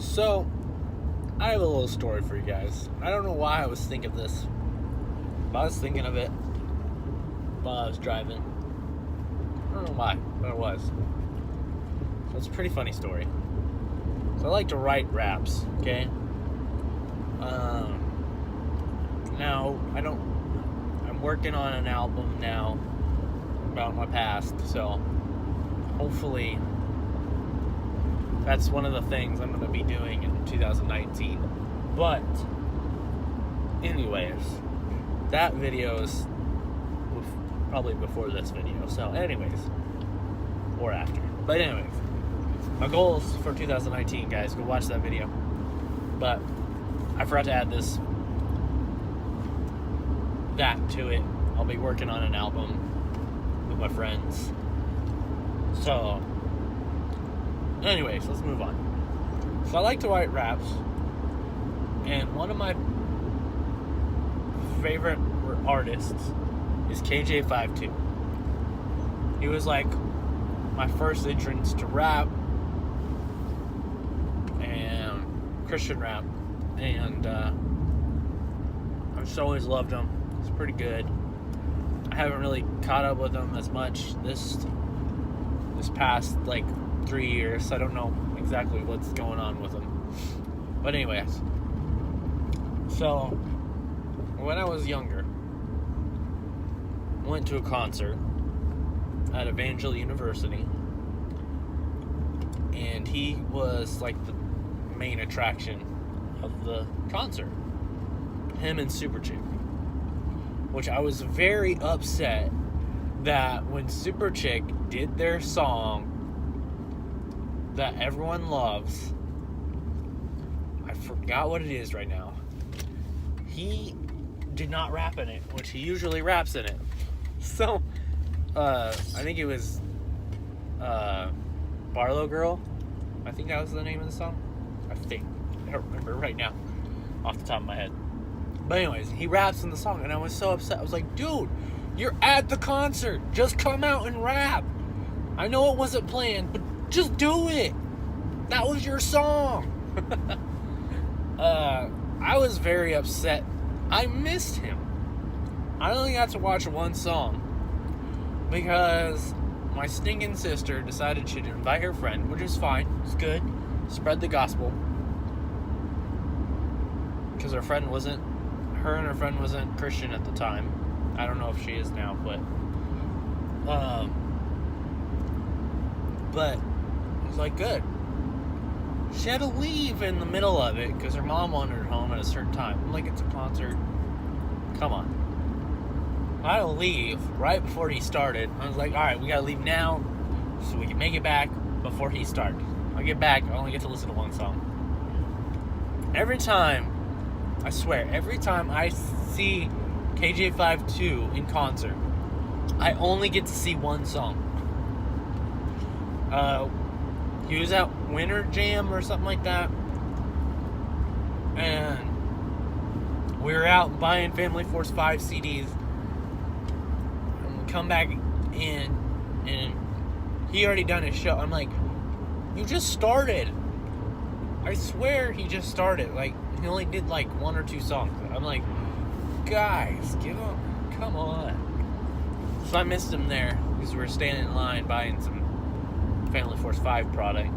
So, I have a little story for you guys. I don't know why I was thinking of this, but I was thinking of it while I was driving. I don't know why, but I was. So it's a pretty funny story. So I like to write raps, okay? Now, I'm working on an album now about my past, so hopefully that's one of the things I'm going to be doing in 2019. But, anyways, that video is probably before this video. So, anyways, or after. But anyways, my goals for 2019, guys, go watch that video. But I forgot to add that to it. I'll be working on an album with my friends. So, anyways, let's move on. So I like to write raps, and one of my favorite artists is KJ-52. He was like my first entrance to rap and Christian rap, and I've just always loved him. He's pretty good. I haven't really caught up with him as much this past 3 years, so I don't know exactly what's going on with him. But anyways, so when I was younger, I went to a concert at Evangel University, and he was like the main attraction of the concert. Him and Super Chick. Which I was very upset that when Super Chick did their song that everyone loves, I forgot what it is right now, he did not rap in it, which he usually raps in it. So, I think it was Barlow Girl. I think that was the name of the song. I don't remember right now off the top of my head. But anyways, he raps in the song, and I was so upset. I was like, dude, you're at the concert. Just come out and rap. I know it wasn't planned, but just do it. That was your song. I was very upset. I missed him. I only got to watch one song because my stinking sister decided she'd invite her friend, which is fine. It's good. Spread the gospel. Because her and her friend wasn't Christian at the time. I don't know if she is now, but it was good. She had to leave in the middle of it because her mom wanted her home at a certain time. I'm like, it's a concert. Come on. I had to leave right before he started. I was like, alright, we gotta leave now so we can make it back before he starts. I get back, I only get to listen to one song. Every time I see KJ-52 in concert, I only get to see one song. He was at Winter Jam or something like that, and we were out buying Family Force 5 CDs, and we come back in, and he already done his show. I'm like, you just started. I swear he just started. He only did one or two songs. I'm like, guys, come on. So I missed him there because we were standing in line buying some Family Force 5 product.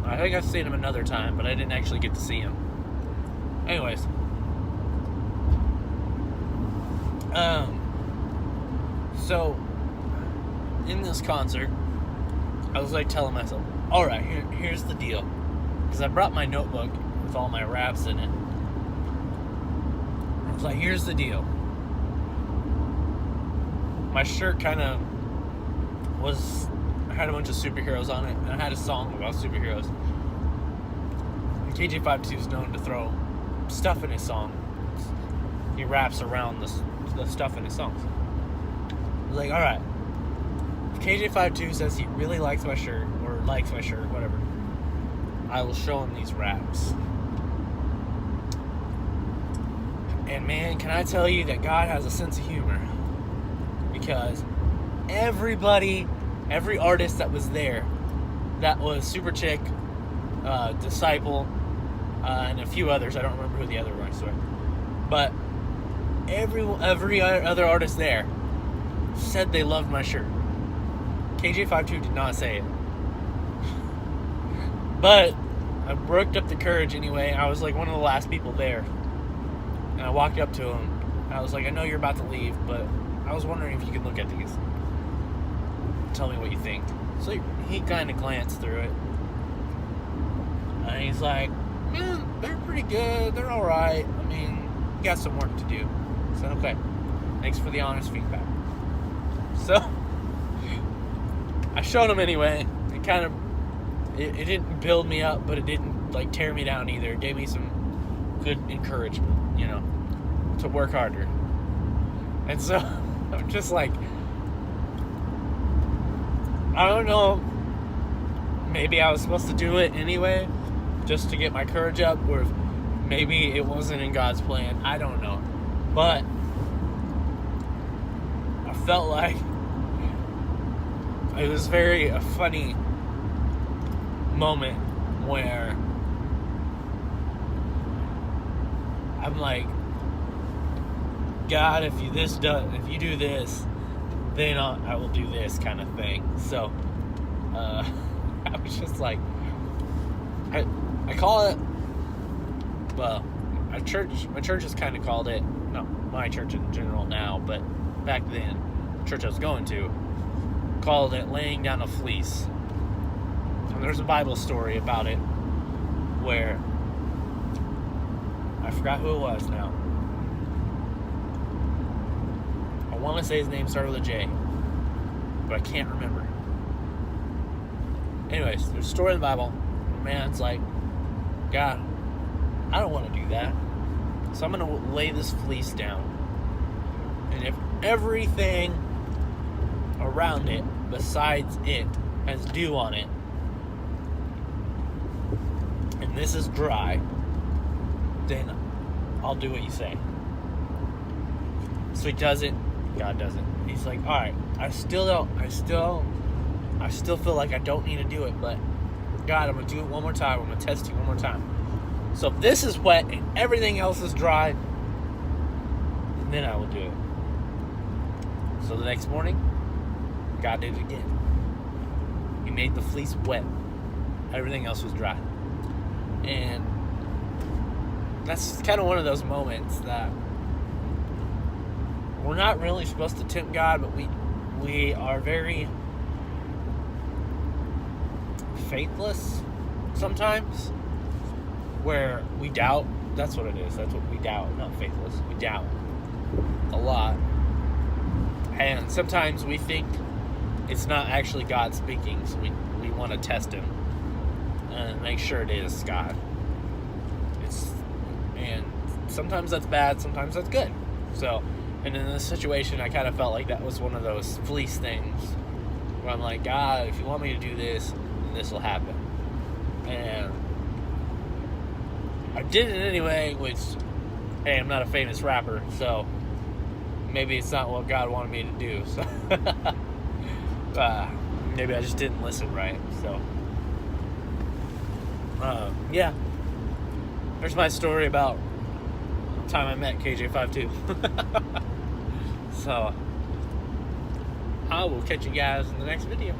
I think I've seen him another time, but I didn't actually get to see him. Anyways. So, in this concert, I was telling myself, alright, here's the deal. Because I brought my notebook with all my raps in it. I was like, here's the deal. My shirt kind of had a bunch of superheroes on it, and I had a song about superheroes. And KJ-52 is known to throw stuff in his song. He raps around the stuff in his songs. I was like, alright, if KJ-52 says he really likes my shirt, or likes my shirt, whatever, I will show him these raps. And man, can I tell you that God has a sense of humor? Because every artist that was there that was Super Chick, Disciple, and a few others. I don't remember who the other ones were. But every other artist there said they loved my shirt. KJ-52 did not say it. But I worked up the courage anyway. I was like one of the last people there. And I walked up to him. I was like, I know you're about to leave, but I was wondering if you could look at these. Tell me what you think. So he kind of glanced through it. And he's like, they're pretty good. They're all right. I mean, you got some work to do. I said, okay. Thanks for the honest feedback. So I showed him anyway. It kind of, it didn't build me up, but it didn't like tear me down either. It gave me some good encouragement, you know, to work harder. And so I'm just like, I don't know, maybe I was supposed to do it anyway, just to get my courage up, or if maybe it wasn't in God's plan. I don't know. But I felt like it was a funny moment where I'm like, God, if you do this, then I will do this kind of thing. So I was just like, I call it, well, my church has kind of called it, not my church in general now, but back then, the church I was going to, called it laying down a fleece. And there's a Bible story about it where, I forgot who it was now. I want to say his name started with a J, but I can't remember. Anyways, there's a story in the Bible. A man's like, God, I don't want to do that. So I'm going to lay this fleece down. And if everything around it, besides it, has dew on it, and this is dry, then I'll do what you say. So he does it. God does it. He's like, all right, I still feel like I don't need to do it, but God, I'm going to do it one more time. I'm going to test you one more time. So if this is wet and everything else is dry, then I will do it. So the next morning, God did it again. He made the fleece wet. Everything else was dry. And that's kind of one of those moments that we're not really supposed to tempt God, but we are very faithless sometimes, where we doubt. That's what it is. That's what we doubt. Not faithless. We doubt a lot. And sometimes we think it's not actually God speaking, so we want to test him and make sure it is God. And sometimes that's bad, sometimes that's good. So, and in this situation, I kind of felt like that was one of those fleece things where I'm like, God, if you want me to do this, then this will happen. And I did it anyway, which, hey, I'm not a famous rapper, so maybe it's not what God wanted me to do. So maybe I just didn't listen right. So yeah, there's my story about the time I met KJ-52. So I will catch you guys in the next video.